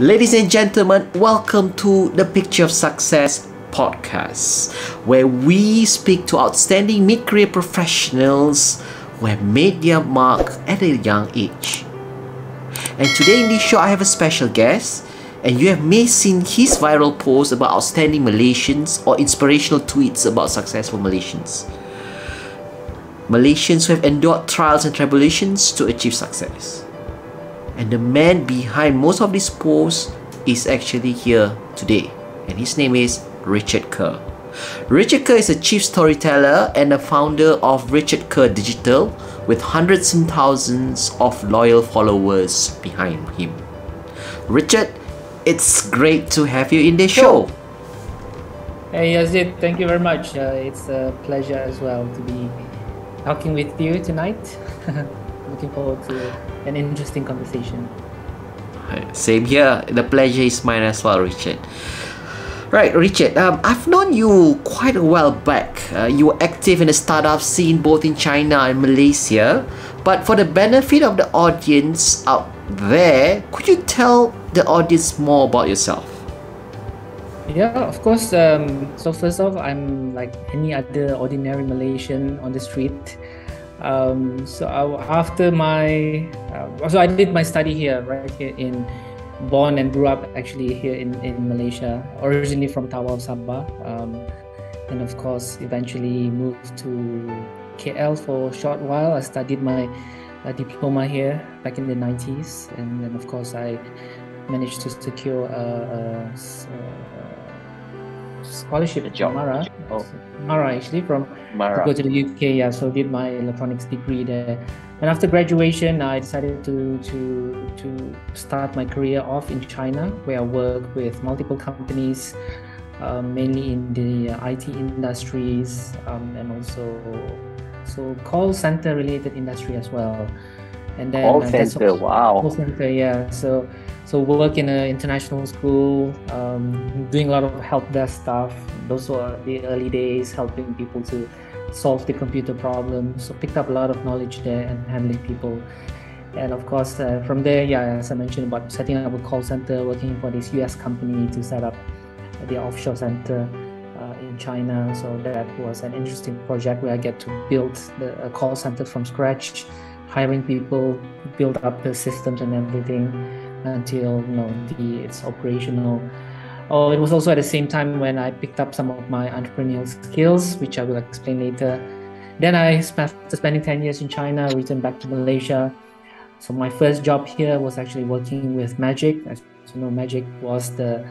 Ladies and gentlemen, welcome to the Picture of Success podcast, where we speak to outstanding mid-career professionals who have made their mark at a young age. And today in this show, I have a special guest, and you may have seen his viral post about outstanding Malaysians or inspirational tweets about successful Malaysians. Malaysians who have endured trials and tribulations to achieve success. And the man behind most of these posts is actually here today, and his name is Richard Kerr. Richard Kerr is a chief storyteller and the founder of Richard Kerr Digital, with hundreds and thousands of loyal followers behind him. Richard, it's great to have you in this show. Hey Yazid, thank you very much. It's a pleasure as well to be talking with you tonight. Looking forward to an interesting conversation. Same here. The pleasure is mine as well, Richard. Right, Richard, I've known you quite a while back. You were active in the startup scene both in China and Malaysia. But for the benefit of the audience out there, could you tell the audience more about yourself? Yeah, of course. So first off, I'm like any other ordinary Malaysian on the street. After my, I did my study here, right here born and grew up actually here in Malaysia, originally from Tawau, Sabah. And of course, eventually moved to KL for a short while. I studied my diploma here back in the 90s. And then of course, I managed to secure a scholarship at Mara. Mara actually to go to the UK. Yeah, so did my electronics degree there. And after graduation, I decided to start my career off in China, where I work with multiple companies, mainly in the IT industries, and also call center related industry as well. And then Call center, wow. Call center, yeah. So work in an international school, doing a lot of help desk stuff. Those were the early days, helping people to solve the computer problems. So picked up a lot of knowledge there and handling people. And of course, from there, yeah, as I mentioned about setting up a call center, working for this US company to set up the offshore center in China. So that was an interesting project where I get to build a call center from scratch, hiring people, build up the systems and everything until it's operational. Oh, it was also at the same time when I picked up some of my entrepreneurial skills, which I will explain later. Then after spending 10 years in China, returned back to Malaysia. So my first job here was actually working with Magic. As you know, Magic was the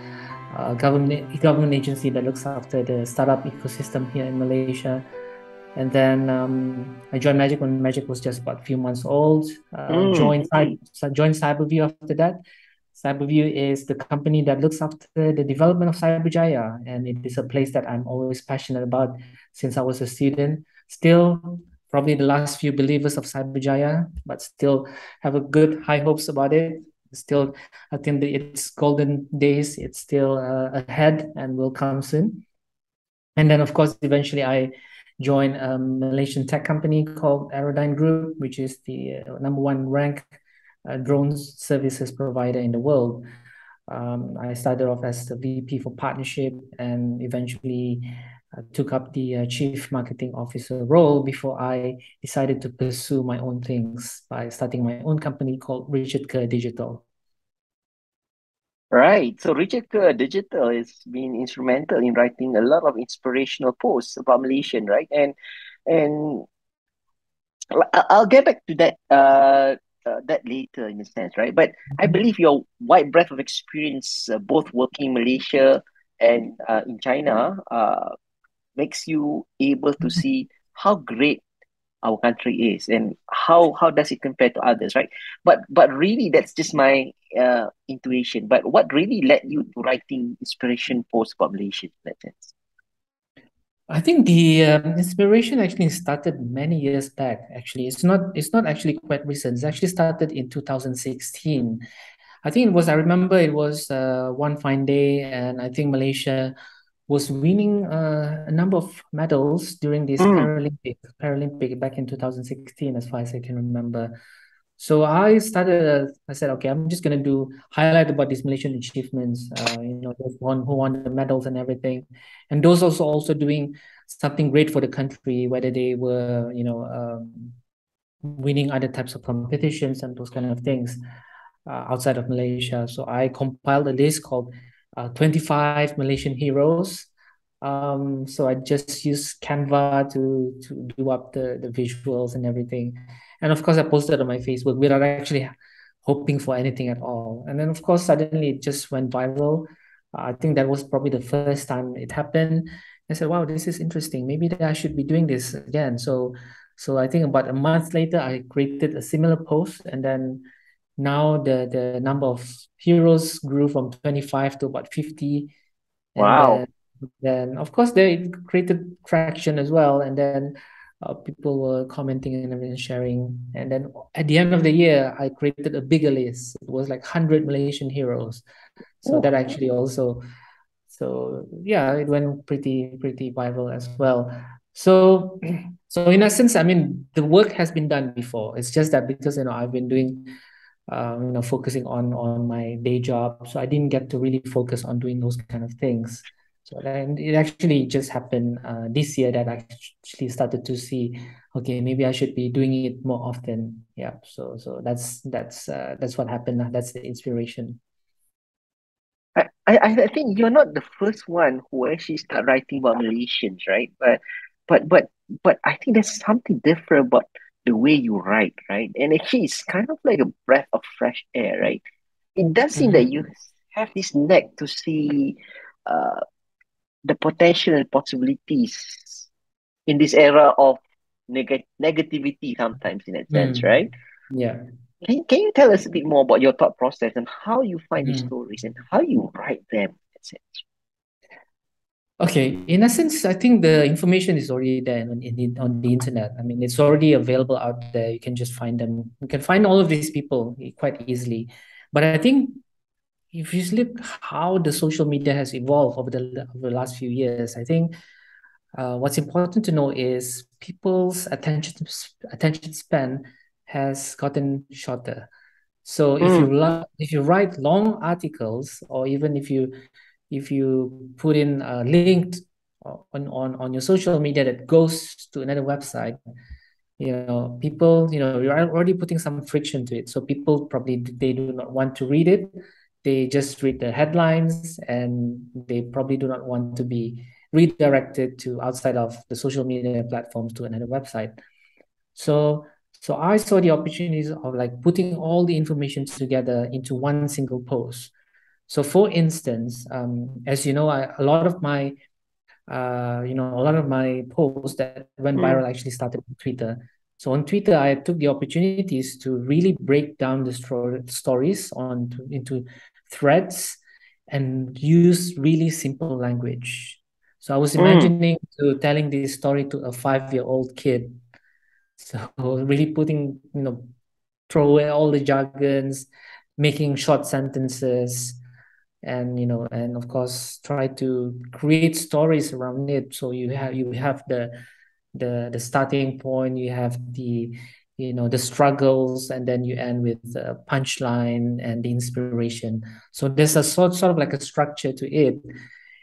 government agency that looks after the startup ecosystem here in Malaysia. And then I joined Magic when Magic was just about a few months old. Joined Cyberview after that. Cyberview is the company that looks after the development of Cyberjaya, and it is a place that I'm always passionate about since I was a student. Still, probably the last few believers of Cyberjaya, but still have a good high hopes about it. Still, I think that its golden days, it's still ahead and will come soon. And then, of course, eventually I joined a Malaysian tech company called Aerodyne Group, which is the number one ranked drone services provider in the world. I started off as the VP for partnership and eventually took up the chief marketing officer role before I decided to pursue my own things by starting my own company called Richard Kerr Digital. Right. So Richard Kerr Digital has been instrumental in writing a lot of inspirational posts about Malaysian, right? And I'll get back to that later in a sense, right? But I believe your wide breadth of experience, both working in Malaysia and in China, makes you able to see how great our country is and how does it compare to others, right? But really, that's just my intuition. But what really led you to writing inspiration posts about Malaysia in that sense? I think the inspiration actually started many years back. Actually, it's not actually quite recent. It's actually started in 2016. I think I remember it was one fine day, and I think Malaysia was winning a number of medals during this Paralympic back in 2016, as far as I can remember. So I started, I said, okay, I'm just gonna do highlight about these Malaysian achievements, those one who won the medals and everything, and those also doing something great for the country, whether they were, winning other types of competitions and those kind of things outside of Malaysia. So I compiled a list called 25 Malaysian heroes. So I just used Canva to do up the visuals and everything. And of course, I posted on my Facebook without actually hoping for anything at all. And then, of course, suddenly it just went viral. I think that was probably the first time it happened. I said, "Wow, this is interesting. Maybe I should be doing this again." So I think about a month later, I created a similar post, and then now the number of heroes grew from 25 to about 50, and Wow. then of course they created traction as well, and then people were commenting and everything, sharing, and then at the end of the year, I created a bigger list. It was like 100 Malaysian heroes, so that Oh, actually also, so yeah, it went pretty viral as well. So so in essence, I mean, the work has been done before. It's just that because I've been doing focusing on my day job, so I didn't get to really focus on doing those kind of things. So then it actually just happened this year that I actually started to see, okay, maybe I should be doing it more often. Yeah. So that's what happened. That's the inspiration. I think you're not the first one who actually start writing about Malaysians, right? But but but I think there's something different about the way you write, right? And actually, it's kind of like a breath of fresh air, right? It does seem that you Mhm. have this knack to see uh, the potential and possibilities in this era of negativity sometimes in that sense, Mm. right? Yeah. Can you tell us a bit more about your thought process and how you find these Mhm. stories and how you write them? That's it. Okay, in essence, I think the information is already there on the internet. I mean, it's already available out there. You can just find them. You can find all of these people quite easily. But I think if you look how the social media has evolved over the last few years, I think what's important to know is people's attention span has gotten shorter. So Mm, if you write long articles, or even if you put in a link on your social media that goes to another website, people, you're already putting some friction to it. So people probably they do not want to read it. They just read the headlines, and they probably do not want to be redirected to outside of the social media platforms to another website. So so I saw the opportunities of like putting all the information together into one single post. So for instance, as you know, a lot of my posts that went viral mm, actually started on Twitter. So on Twitter, I took the opportunities to really break down the stories into threads and use really simple language. So I was mm. imagining to telling this story to a 5-year-old kid. So really throw away all the jargons, making short sentences, and of course try to create stories around it. So you have the starting point, you have the struggles, and then you end with the punchline and the inspiration. So there's a sort of like a structure to it.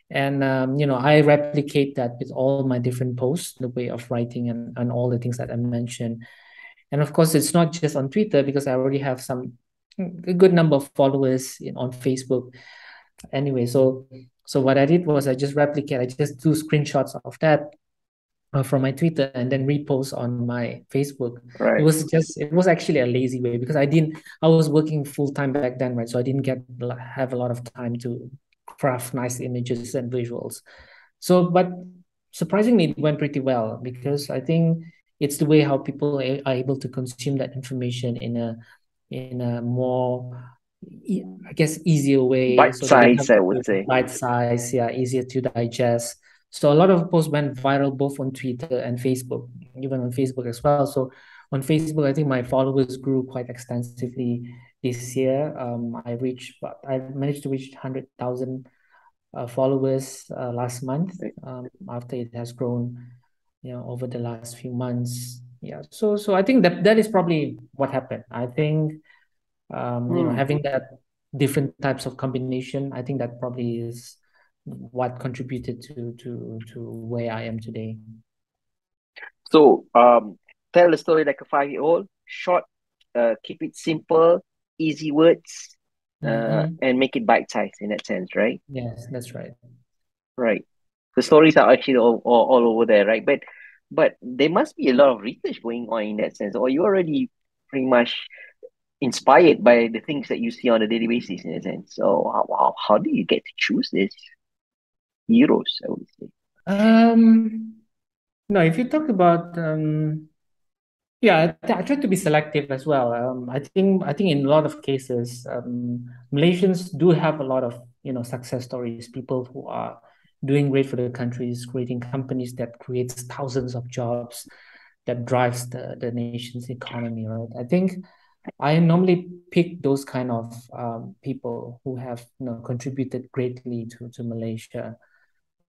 And I replicate that with all my different posts, the way of writing, and all the things that I mentioned. And of course, it's not just on Twitter, because I already have a good number of followers on Facebook. Anyway, so what I did was I just do screenshots of that from my Twitter, and then repost on my Facebook. Right. It was actually a lazy way, because I was working full time back then, right? So I didn't have a lot of time to craft nice images and visuals. So, but surprisingly, it went pretty well, because I think it's the way how people are able to consume that information in a more, I guess, easier way, Bite so they don't size, have I to would say. bite size, yeah, easier to digest. So a lot of posts went viral both on Twitter and Facebook, even on Facebook as well. So on Facebook, I think my followers grew quite extensively this year. I managed to reach 100,000 followers last month, after it has grown over the last few months. yeah. So I think that is probably what happened. I think Hmm. having that different types of combination, I think that probably is what contributed to where I am today. So, tell the story like a 5-year-old, short, keep it simple, easy words, Mm-hmm. and make it bite-sized in that sense, right? Yes, that's right. Right. The stories are actually all over there, right? But there must be a lot of research going on in that sense, or you already pretty much inspired by the things that you see on a daily basis in a sense. So how do you get to choose these heroes, I would say? Um, no, if you talk about yeah, I try to be selective as well. I think in a lot of cases, Malaysians do have a lot of success stories. People who are doing great for their countries, creating companies that creates thousands of jobs, that drives the nation's economy. Right. I think I normally pick those kind of people who have contributed greatly to Malaysia.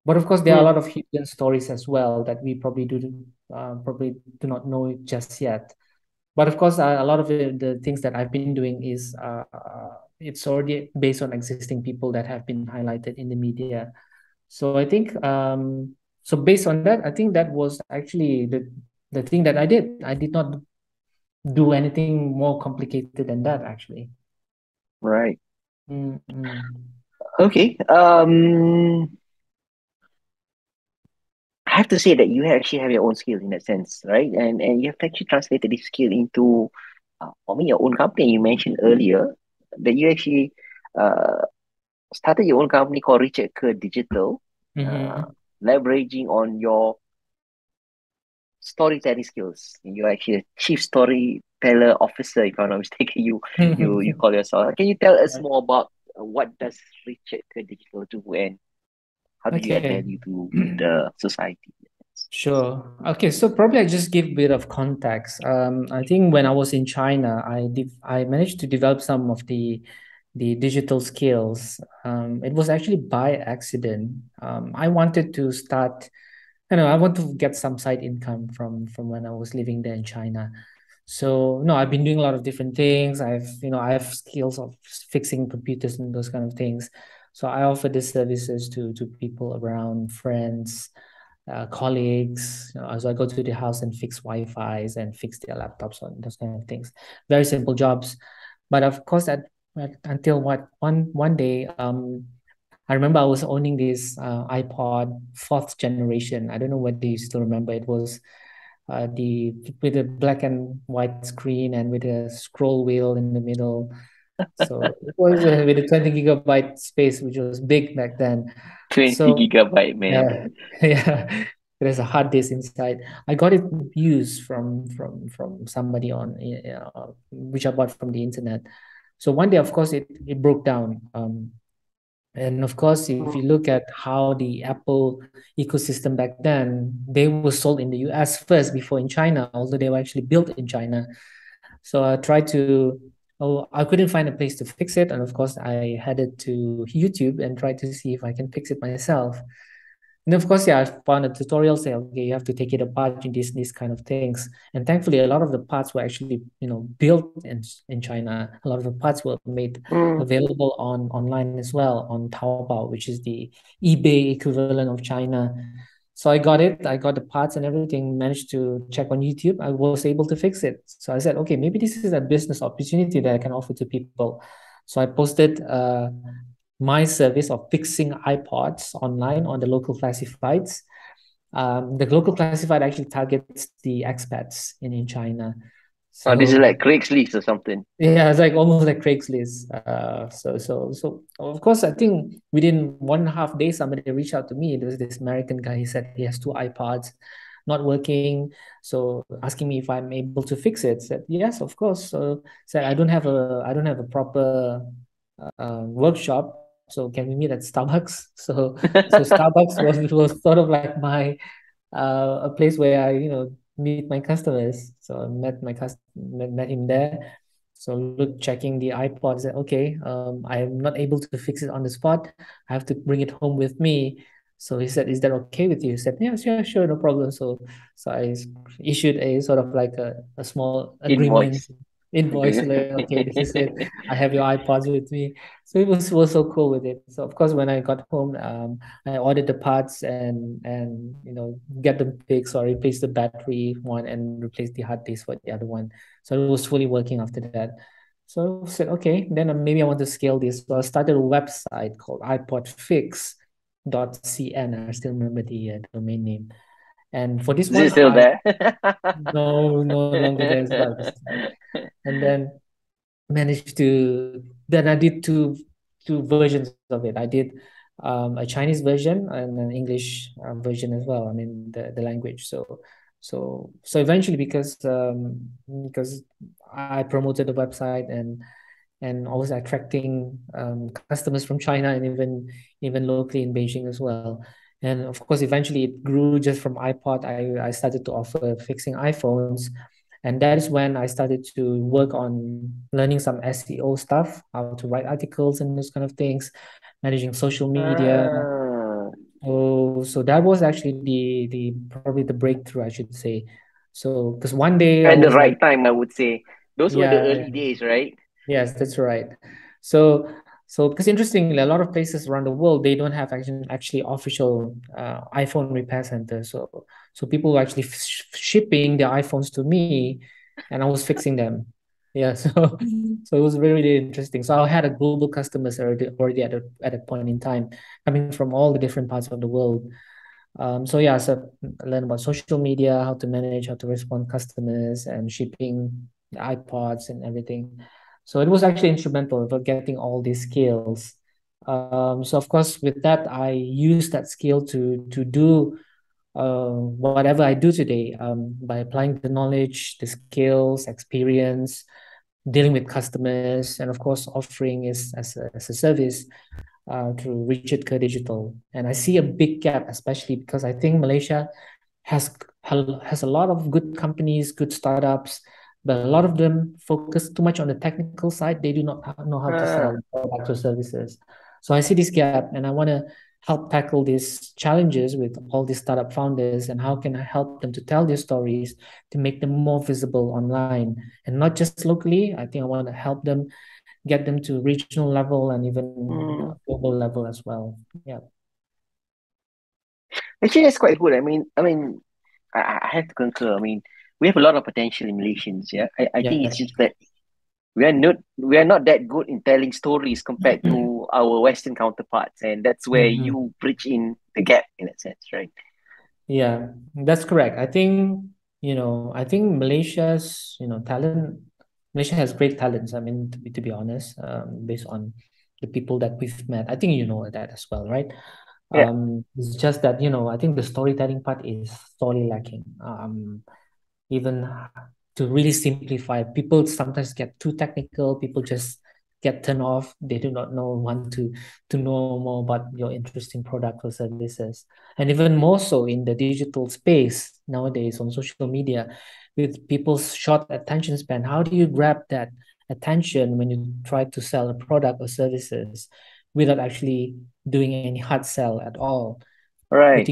But of course, there are a Hmm. lot of hidden stories as well that we probably do not know just yet. But of course, a lot of the things that I've been doing is it's already based on existing people that have been highlighted in the media. So I think so based on that, I think that was actually the thing that I did. I did not do anything more complicated than that actually. Right. Mm-hmm. Okay. I have to say that you actually have your own skill in that sense, right? And you have actually translated this skill into, for me, your own company. You mentioned earlier that you actually uh, started your own company called Richard Kerr Digital, uh, Mm-hmm. leveraging on your storytelling skills. You're actually a chief storyteller officer, if I'm not mistaken. You call yourself. Can you tell us more about what does Richard Kerr Digital do and how do you add Okay. value to the society? Sure. Okay, so probably I just give a bit of context. I think when I was in China, I managed to develop some of the digital skills. It was actually by accident. I wanted to start, I want to get some side income from when I was living there in China. So no, I've been doing a lot of different things. I have skills of fixing computers and those kind of things. So I offer these services to people around, friends, colleagues. So I go to the house and fix Wi-Fi's and fix their laptops and those kind of things. Very simple jobs, but of course, until one day, I remember I was owning this iPod fourth generation. I don't know whether you still remember. It was the with a black and white screen and with a scroll wheel in the middle. So it was with a 20 gigabyte space, which was big back then. 20 So gigabyte, man. yeah, yeah. There's a hard disk inside. I got it used from somebody on which I bought from the internet. So one day, of course, it broke down. And of course, if you look at how the Apple ecosystem back then, they were sold in the US first before in China, although they were actually built in China. So I tried to, oh, I couldn't find a place to fix it. And of course, I headed to YouTube and tried to see if I can fix it myself. And of course, yeah, I found a tutorial say, okay, you have to take it apart in these kind of things. And thankfully, a lot of the parts were actually, built in China. A lot of the parts were made Mm. available online as well on Taobao, which is the eBay equivalent of China. So I got it. I got the parts and everything. Managed to check on YouTube. I was able to fix it. So I said, okay, maybe this is a business opportunity that I can offer to people. So I posted my service of fixing iPods online on the local classifieds. The local classified actually targets the expats in China. Oh, this is So like Craigslist or something. yeah, it's like almost like Craigslist. So of course, I think within 1.5 days, somebody reached out to me. There was this American guy. He said he has two iPods not working. So asking me if I'm able to fix it. Said yes, of course. So said I don't have a proper workshop. So can we meet at Starbucks? So Starbucks was sort of like my a place where I meet my customers. So I met him there. So look, checking the iPod, said, okay, I am not able to fix it on the spot. I have to bring it home with me. So he said, "Is that okay with you?" He said, "Yes, yeah, sure, no problem." So I issued a sort of like a small agreement Invoice. invoice, like, okay, this is it. I have your iPods with me. So it was so cool with it. So of course, when I got home, I ordered the parts and get them fixed or replace the battery one and replace the hard disk for the other one. So it was fully working after that. So I said, okay, then maybe I want to scale this. So I started a website called iPodFix.cn. I still remember the domain name. And for this Is it one, still I there? no longer there as well. And then managed to then I did two versions of it. I did a Chinese version and an English version as well. I mean the language. So eventually because I promoted the website and always attracting customers from China and even locally in Beijing as well. And of course, eventually it grew just from iPod. I started to offer fixing iPhones, and that is when I started to work on learning some SEO stuff, how to write articles and those kind of things, managing social media. Ah, So that was actually the probably the breakthrough, I should say. So because one day I at the was like, right time, I would say. Those were the yeah, early days, right? yes, that's right. So, so because interestingly, a lot of places around the world they don't have actually official iPhone repair centers. So people were actually shipping their iPhones to me, and I was fixing them. Yeah, so it was very, really interesting. So I had a global customers already at a point in time, coming from all the different parts of the world. So yeah, so I learned about social media, how to manage, how to respond customers, and shipping the iPods and everything. So it was actually instrumental for getting all these skills. So of course, with that, I use that skill to do whatever I do today by applying the knowledge, the skills, experience, dealing with customers, and of course, offering is as a service through Richard Kerr Digital. And I see a big gap, especially because I think Malaysia has has a lot of good companies, good startups, but a lot of them focus too much on the technical side. They do not know how to Ah, sell products or services. So I see this gap, and I want to help tackle these challenges with all these startup founders. And how can I help them to tell their stories to make them more visible online and not just locally? I think I want to help them get them to regional level and even mm. global level as well. Yeah. Actually, that's quite good. I have to concur. I mean, we have a lot of potential in Malaysians. Yeah, I think it's Yes. just that we are not that good in telling stories compared to our Western counterparts, and that's where Mhm. you bridge in the gap in that sense, right? Yeah, that's correct. I think Malaysia has great talents. I mean, to be honest, based on the people that we've met, I think you know that as well, right? Yeah, It's just that, I think the storytelling part is sorely lacking. Even to really simplify, people sometimes get too technical. People just get turned off. They do not know want to know more about your interesting product or services. And even more so in the digital space nowadays on social media, with people's short attention span, how do you grab that attention when you try to sell a product or services without actually doing any hard sell at all? right.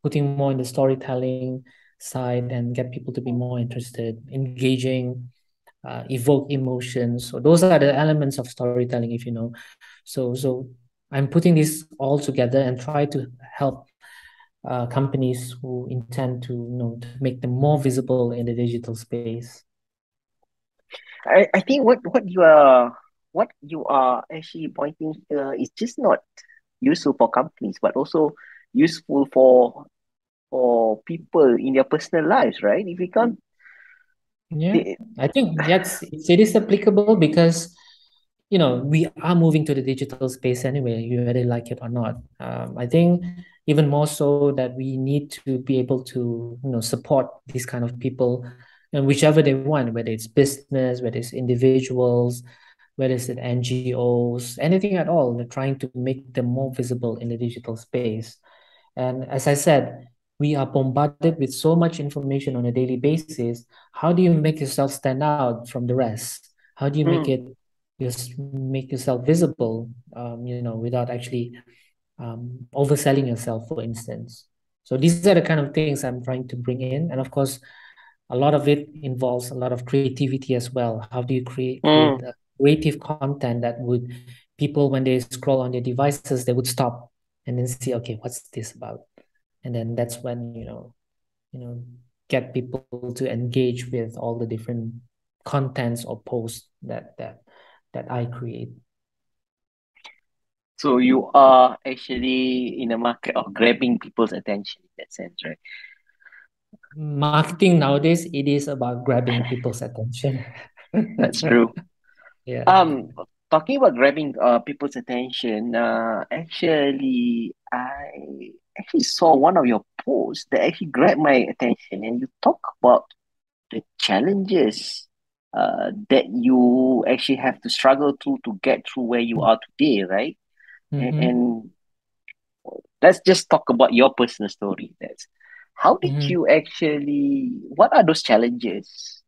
Putting more in the storytelling side and get people to be more interested, engaging, evoke emotions. So those are the elements of storytelling, if you know. So I'm putting this all together and try to help companies who intend to make them more visible in the digital space. I think what you are actually pointing here is just not useful for companies, but also useful for people in their personal lives, right? If we can't, Yeah, the, I think it is applicable because we are moving to the digital space anyway, you whether you like it or not. I think even more so that we need to be able to support these kind of people and whichever they want, whether it's business, whether it's individuals, whether it's NGOs, anything at all. They're trying to make them more visible in the digital space. And as I said, we are bombarded with so much information on a daily basis. How do you make yourself stand out from the rest? How do you mm, make yourself visible? Without actually overselling yourself, for instance. So these are the kind of things I'm trying to bring in, and of course, a lot of it involves a lot of creativity as well. How do you create Mm. creative content that would people, when they scroll on their devices, they would stop and then see, okay, what's this about? And then that's when you know get people to engage with all the different contents or posts that I create. So you are actually in a market of grabbing people's attention in that sense, right? Marketing nowadays, it is about grabbing people's attention. That's true. Yeah. Um, Talking about grabbing people's attention, actually, I actually saw one of your posts that actually grabbed my attention, and you talk about the challenges that you actually have to struggle through to get through where you are today, right? Mm-hmm. And let's just talk about your personal story. That's how did Mm-hmm. you actually, what are those challenges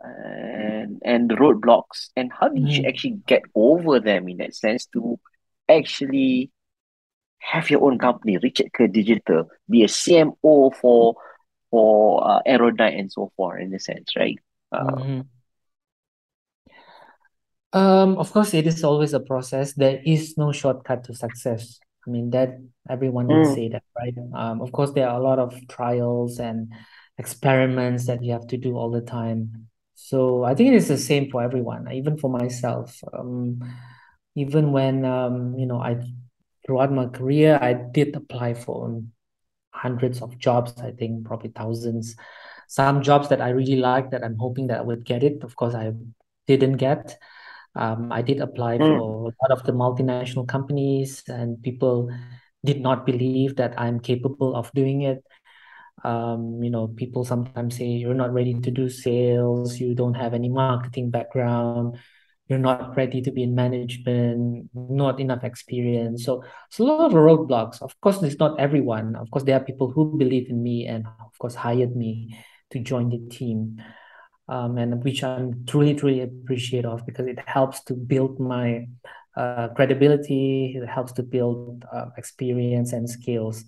and the roadblocks, and how did you Mm-hmm. actually get over them in that sense to actually have your own company, Richard Kerr Digital, be a CMO for Aerodite and so forth in a sense, right? Uh, Mm-hmm. Of course, it is always a process. There is no shortcut to success. I mean, that everyone would mm, say that, right? Of course, there are a lot of trials and experiments that you have to do all the time. So I think it is the same for everyone, even for myself. Even when I throughout my career, I did apply for hundreds of jobs, I think probably thousands. Some jobs that I really like that I'm hoping that I would get it. Of course, I didn't get. I did apply mm, for a lot of the multinational companies, and people did not believe that I'm capable of doing it. People sometimes say you're not ready to do sales, you don't have any marketing background, you're not ready to be in management, not enough experience. So a lot of roadblocks. Of course, it's not everyone. Of course, there are people who believe in me and of course hired me to join the team, and which I'm truly, truly appreciate of because it helps to build my credibility. It helps to build experience and skills.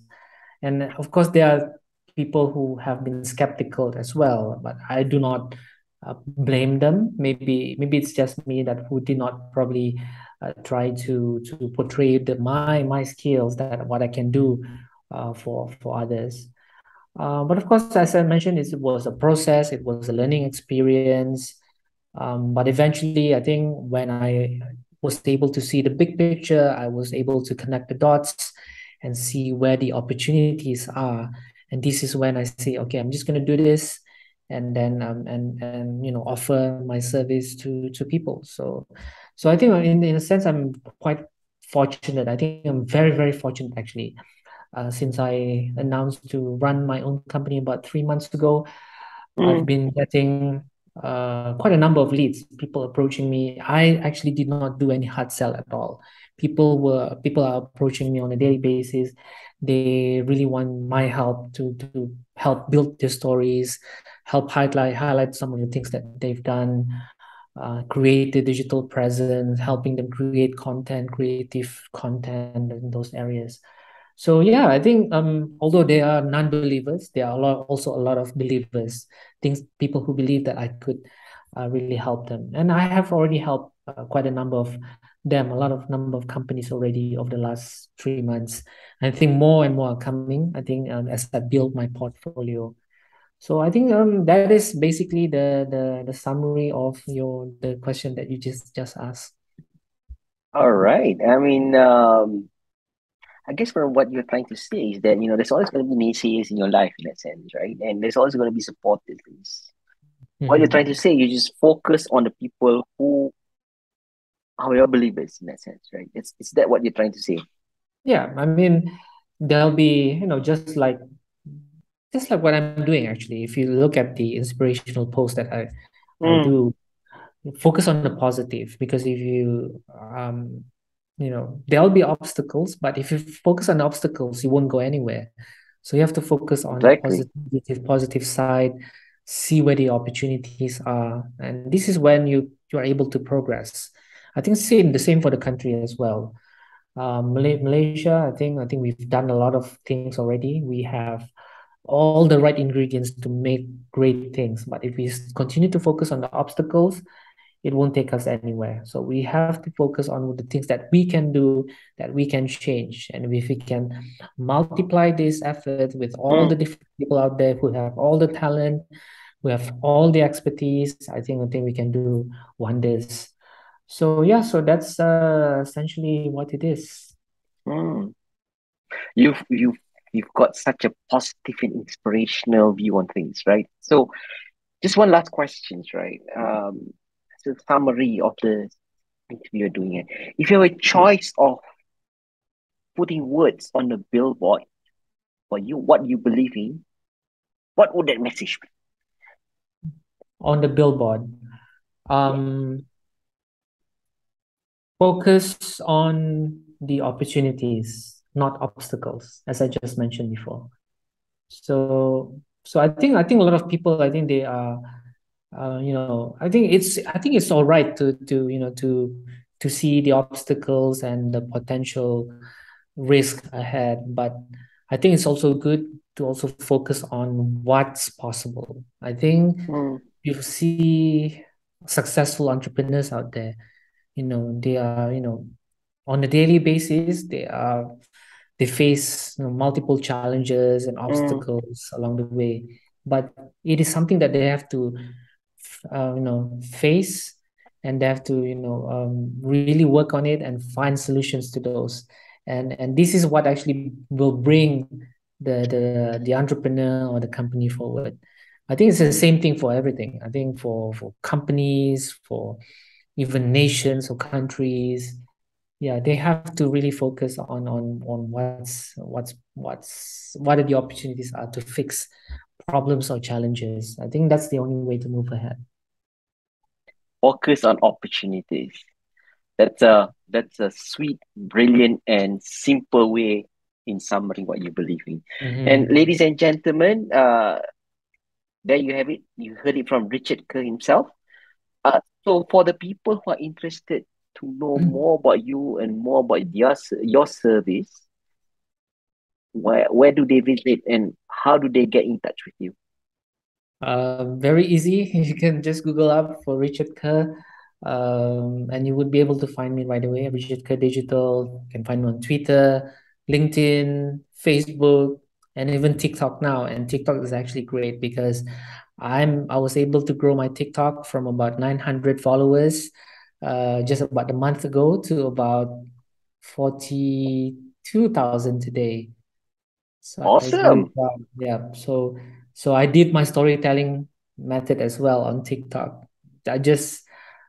And of course, there are people who have been skeptical as well, but I do not blame them. Maybe it's just me that who did not probably try to portray my skills, that what I can do for others. But of course, as I mentioned, it was a process, it was a learning experience. But eventually, I think when I was able to see the big picture, I was able to connect the dots and see where the opportunities are. And this is when I say, okay, I'm just going to do this, and then and offer my service to people. So I think in a sense, I'm quite fortunate. I think I'm very, very fortunate actually, since I announced to run my own company about 3 months ago. I've mm. been getting quite a number of leads, people approaching me. I actually did not do any hard sell at all. People are approaching me on a daily basis. They really want my help to help build their stories, help highlight some of the things that they've done, create the digital presence, helping them create content, creative content in those areas. So yeah, I think although there are non-believers, there are also a lot of believers, things people who believe that I could really help them, and I have already helped quite a number of them, a lot of number of companies already over the last 3 months. I think more and more are coming. I think as I build my portfolio. So I think that is basically the summary of the question that you just asked. All right. I mean, I guess from what you're trying to say is that, there's always going to be naysayers in your life in that sense, right? And there's always going to be supporters. What you're trying to Mhm. say, you just focus on the people who are your believers in that sense, right? Is that what you're trying to say? Yeah, I mean, there'll be, just like what I'm doing actually. If you look at the inspirational post that I Mm, do, focus on the positive, because if there'll be obstacles, but if you focus on obstacles, you won't go anywhere. So you have to focus on the exactly. positive side, see where the opportunities are, and this is when you are able to progress. I think the same for the country as well. Malaysia, I think we've done a lot of things already. We have all the right ingredients to make great things. But if we continue to focus on the obstacles, it won't take us anywhere. So we have to focus on the things that we can do, that we can change. And if we can multiply this effort with all the Mm, different people out there who have all the talent, who have all the expertise, I think we can do wonders. So yeah, so that's essentially what it is. mm. You've got such a positive and inspirational view on things, right? So just one last question, right? As a summary of the interview you're doing it. If you have a choice of putting words on the billboard for you, what you believe in, what would that message be? On the billboard, Yeah. um, focus on the opportunities, not obstacles, as I just mentioned before. So I think a lot of people, I think they are, I think it's all right to see the obstacles and the potential risk ahead, but I think it's also good to also focus on what's possible. I think Mm, you see successful entrepreneurs out there, they are, on a daily basis, they face, multiple challenges and mm, obstacles along the way, but it is something that they have to face, and they have to really work on it and find solutions to those, and this is what actually will bring the entrepreneur or the company forward. I think it's the same thing for everything. I think for companies, for even nations or countries, yeah, they have to really focus on what are the opportunities are to fix problems or challenges. I think that's the only way to move ahead. focus on opportunities. That's a sweet, brilliant, and simple way in summary what you believe in. And Mm-hmm. ladies and gentlemen, there you have it. You heard it from Richard Kerr himself. So for the people who are interested to know more about you and more about your service, where do they visit and how do they get in touch with you? Very easy. You can just Google up for Richard Kerr, and you would be able to find me right away. Richard Kerr Digital. You can find me on Twitter, LinkedIn, Facebook, and even TikTok now. And TikTok is actually great because I was able to grow my TikTok from about 900 followers, just about a month ago, to about 42,000 today. So I was very Awesome. proud. Yeah. So I did my storytelling method as well on TikTok. I just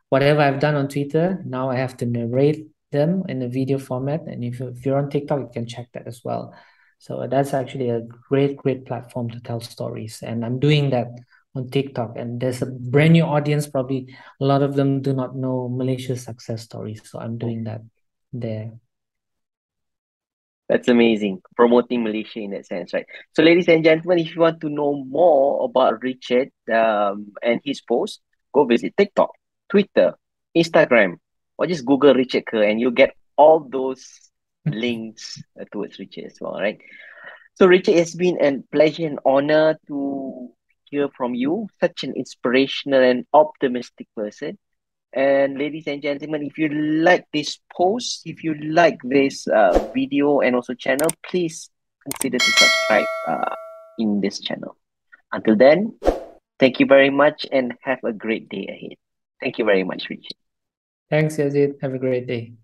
whatever I've done on Twitter, now I have to narrate them in a video format. And if you're on TikTok, you can check that as well. So that's actually a great platform to tell stories. And I'm doing that on TikTok. And there's a brand new audience. Probably a lot of them do not know Malaysia's success stories. So I'm doing that there. That's amazing. Promoting Malaysia in that sense, right? So, ladies and gentlemen, if you want to know more about Richard and his posts, go visit TikTok, Twitter, Instagram, or just Google Richard Kerr and you'll get all those links towards Richard as well, right? So, Richard, it's been a pleasure and honor to hear from you, such an inspirational and optimistic person. And ladies and gentlemen, if you like this post, if you like this video and also channel, please consider to subscribe in this channel. Until then, thank you very much and have a great day ahead. Thank you very much, Richard. Thanks, Yazid. Have a great day.